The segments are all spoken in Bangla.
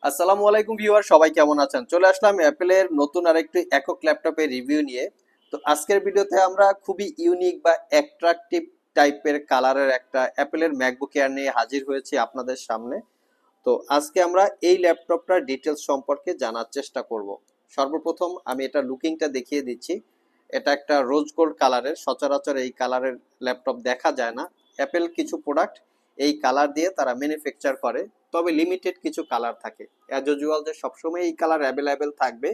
আসসালামু আলাইকুম ভিউয়ার, সবাই কেমন আছেন? চলে আসলাম অ্যাপেলের নতুন আরেকটি একক ল্যাপটপের রিভিউ নিয়ে। তো আজকের ভিডিওতে আমরা খুবই ইউনিক বা অ্যাট্রাকটিভ টাইপের কালারের একটা অ্যাপেলের ম্যাকবুক এয়ার নিয়ে হাজির হয়েছি আপনাদের সামনে। তো আজকে আমরা এই ল্যাপটপটার ডিটেলস সম্পর্কে জানার চেষ্টা করব। সর্বপ্রথম আমি এটা লুকিংটা দেখিয়ে দিচ্ছি। এটা একটা রোজ গোল্ড কালারের, সচরাচর এই কালারের ল্যাপটপ দেখা যায় না। অ্যাপেল কিছু প্রোডাক্ট এই কালার দিয়ে তারা ম্যানুফ্যাকচার করে, তবে লিমিটেড কিছু কালার থাকে। অ্যাজ ইউজুয়াল যে সবসময় এই কালার অ্যাভেলেবেল থাকবে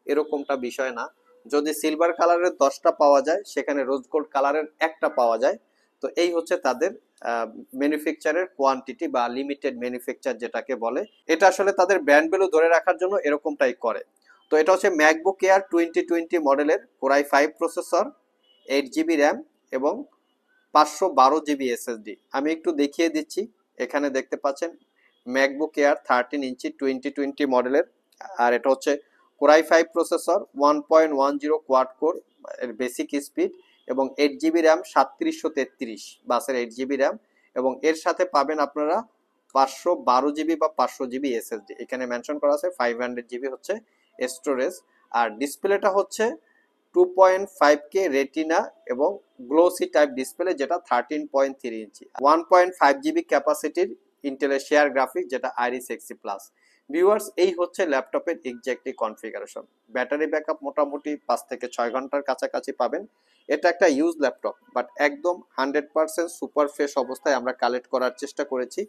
এরকমটা বিষয় না। যদি সিলভার কালারের 10টা পাওয়া যায়, সেখানে রোজ গোল্ড কালারের একটা পাওয়া যায়। তো এই হচ্ছে তাদের ম্যানুফ্যাকচারের কোয়ান্টিটি বা লিমিটেড ম্যানুফ্যাকচার যেটাকে বলে। এটা আসলে তাদের ব্র্যান্ড ভ্যালু ধরে রাখার জন্য এরকমটাই করে। তো এটা হচ্ছে ম্যাকবুক এয়ার 2020 মডেলের core i5 processor, 8 GB RAM এবং 512 জিবি এসএসডি। আমি একটু দেখিয়ে দিচ্ছি। এখানে দেখতে পাচ্ছেন ম্যাকবুক এয়ার 13 ইঞ্চি 2020 মডেলের, আর এটা হচ্ছে core i5 processor, 1.10 quad core এর বেসিক স্পিড এবং 8 জিবি র্যাম, 3733 বাসের 8 জিবি র্যাম, এবং এর সাথে পাবেন আপনারা 512 জিবি বা 500 জিবি এসএসডি। এখানে মেনশন করা আছে 500 জিবি হচ্ছে স্টোরেজ। আর ডিসপ্লেটা হচ্ছে 2.5K রেটিনা এবং গ্লোসি টাইপ ডিসপ্লে, যেটা 13.3 ইঞ্চি, 1.5 জিবি ক্যাপাসিটির ইন্টেলের শেয়ার গ্রাফিক, যেটা আইরিস এক্সি প্লাস। ভিউয়ার্স, এই হচ্ছে ল্যাপটপের এক্স্যাক্টলি কনফিগারেশন। ব্যাটারি ব্যাকআপ মোটামুটি 5 থেকে 6 ঘন্টার কাছাকাছি পাবেন। এটা একটা ইউজ ল্যাপটপ, বাট একদম 100% সুপার ফ্রেশ অবস্থায় আমরা কালেক্ট করার চেষ্টা করেছি,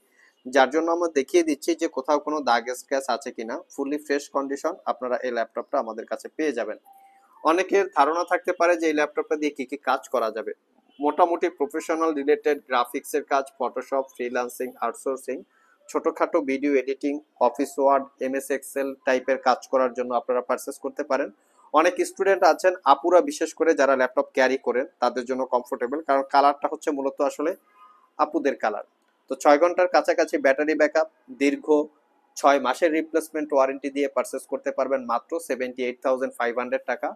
যার জন্য আমরা দেখিয়ে দিচ্ছি যে কোথাও কোনো দাগ স্ক্র্যাচ আছে কিনা। ফুললি ফ্রেশ কন্ডিশন আপনারা এই ল্যাপটপটা আমাদের কাছে পেয়ে যাবেন। অনেকের ধারণা থাকতে পারে যে এই ল্যাপটপটা দিয়ে কি কি কাজ করা যাবে। মোটামুটি প্রফেশনাল রিলেটেড গ্রাফিক্সের কাজ, ফটোশপ, ফ্রিল্যান্সিং, আউটসোর্সিং, ছোটখাটো video editing, office word, MS Excel টাইপের কাজ করার জন্য আপনারা পারচেস করতে পারেন। অনেক স্টুডেন্ট আছেন, আপুরা বিশেষ করে, যারা ল্যাপটপ ক্যারি করেন, তাদের জন্য কমফোর্টেবল, কারণ কালারটা হচ্ছে মূলত আসলে আপুদের কালার। তো 6 ঘন্টার কাছাকাছি ব্যাটারি ব্যাকআপ, দীর্ঘ 6 মাসের রিপ্লেসমেন্ট ওয়ারেন্টি দিয়ে পারচেস করতে পারবেন মাত্র 78,500 টাকা।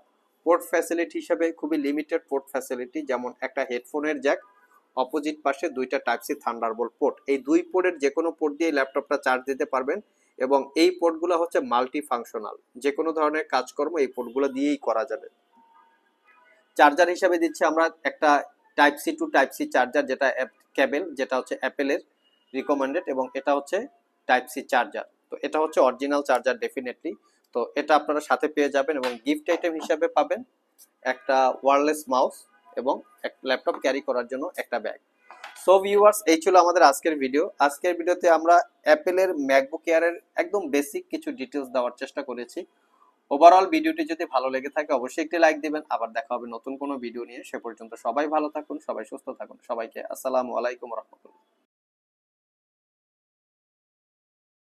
পোর্ট ফ্যাসিলিটি হিসেবে খুবই লিমিটেড পোর্ট ফ্যাসিলিটি, যেমন একটা হেডফোনের জ্যাক, অপোজিট পাশে দুইটা টাইপ সি থান্ডারবোল্ট পোর্ট। এই দুই পোর্টের যে কোনো পোর্ট দিয়ে ল্যাপটপটা চার্জ দিতে পারবেন, এবং এই পোর্টগুলো হচ্ছে মাল্টি ফাংশনাল, যে কোনো ধরনের কাজকর্ম এই পোর্টগুলো দিয়েই করা যাবে। চার্জার হিসাবে দিচ্ছি আমরা একটা type C to type C charger, যেটা কেবল, যেটা হচ্ছে অ্যাপেলের রিকমেন্ডেড, এবং এটা হচ্ছে টাইপ সি চার্জার। তো এটা হচ্ছে অরিজিনাল চার্জার ডেফিনেটলি। তো এটা আপনারা সাথে পেয়ে যাবেন, এবং গিফট আইটেম হিসাবে পাবেন একটা ওয়্যারলেস মাউস এবং একটা ল্যাপটপ ক্যারি করার জন্য একটা ব্যাগ। সো ভিউয়ার্স, এই ছিল আমাদের আজকের ভিডিও। আজকের ভিডিওতে আমরা অ্যাপেলের ম্যাকবুক এয়ারের একদম বেসিক কিছু ডিটেলস দেওয়ার চেষ্টা করেছি। ওভারঅল ভিডিওটি যদি ভালো লেগে থাকে অবশ্যই একটি লাইক দিবেন। আবার দেখা হবে নতুন কোনো ভিডিও নিয়ে। সে পর্যন্ত সবাই ভালো থাকুন, সবাই সুস্থ থাকুন। সবাইকে আসসালামু আলাইকুম।